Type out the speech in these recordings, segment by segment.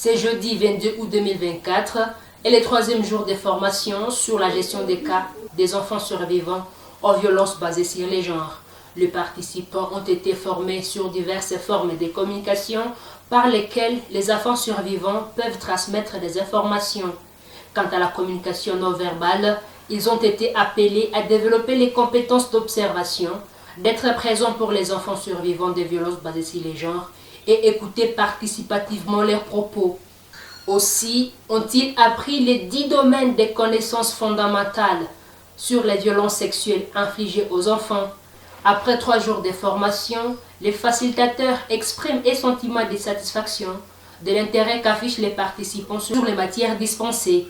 C'est jeudi 22 août 2024 et le troisième jour de formation sur la gestion des cas des enfants survivants aux violences basées sur les genres. Les participants ont été formés sur diverses formes de communication par lesquelles les enfants survivants peuvent transmettre des informations. Quant à la communication non verbale, ils ont été appelés à développer les compétences d'observation, d'être présents pour les enfants survivants des violences basées sur les genres et écouter participativement leurs propos. Aussi ont-ils appris les 10 domaines des connaissances fondamentales sur les violences sexuelles infligées aux enfants. Après 3 jours de formation, les facilitateurs expriment un sentiment de satisfaction de l'intérêt qu'affichent les participants sur les matières dispensées.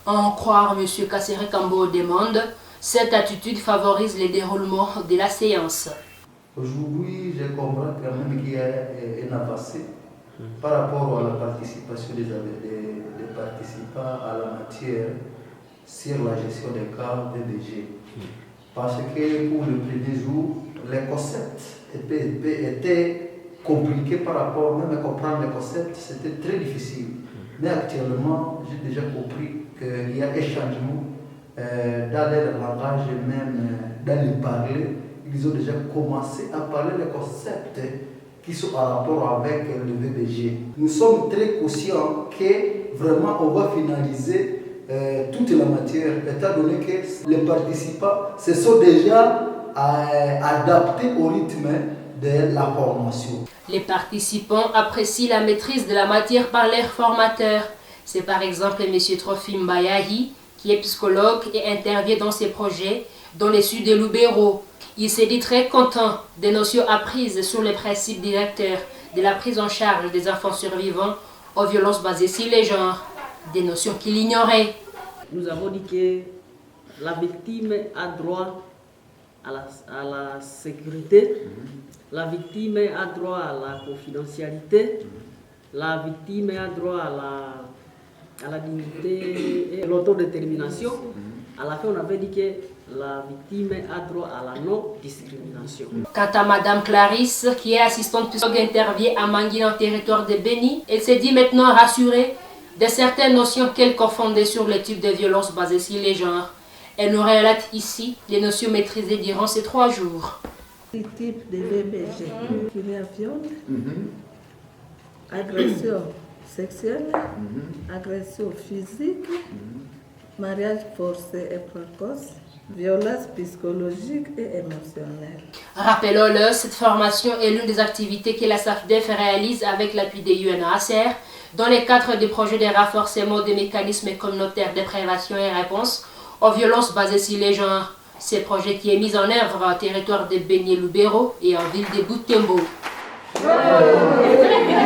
À en croire M. Kassere Kambo demande, cette attitude favorise le déroulement de la séance. Aujourd'hui, je comprends quand même qu'il y a un avancée par rapport à la participation des participants à la matière sur la gestion des cas DDG. Parce que pour le premier jour, les concepts étaient compliqués par rapport, même à comprendre les concepts, c'était très difficile. Mais actuellement, j'ai déjà compris qu'il y a un changement dans leur langage et même dans le parler. Ils ont déjà commencé à parler des concepts qui sont en rapport avec le VBG. Nous sommes très conscients que vraiment on va finaliser toute la matière, étant donné que les participants se sont déjà adaptés au rythme de la formation. Les participants apprécient la maîtrise de la matière par leurs formateurs. C'est par exemple M. Trofim Bayahi, qui est psychologue et intervient dans ces projets dans les sud de Lubero. Il s'est dit très content des notions apprises sur les principes directeurs de la prise en charge des enfants survivants aux violences basées sur les genres, des notions qu'il ignorait. Nous avons dit que la victime a droit à la sécurité, la victime a droit à la confidentialité, la victime a droit à la dignité et l'autodétermination. À la fin, on avait dit que la victime a droit à la non-discrimination. Quant à Madame Clarisse, qui est assistante psychologue, intervient à Mangui en territoire de Béni, elle s'est dit maintenant rassurée de certaines notions qu'elle confondait sur le type de violence basée sur les genres. Elle nous relate ici les notions maîtrisées durant ces 3 jours. Le type de VBG, il y a viol, agression sexuelle, agression physique, mariage forcé et précoce, violence psychologique et émotionnelle. Rappelons-le, cette formation est l'une des activités que la SAFDEF réalise avec l'appui des UNHCR dans le cadre du projet de renforcement des mécanismes communautaires de prévention et réponse aux violences basées sur les genres. Ce projet qui est mis en œuvre en territoire de Béni-Lubero et en ville de Butembo.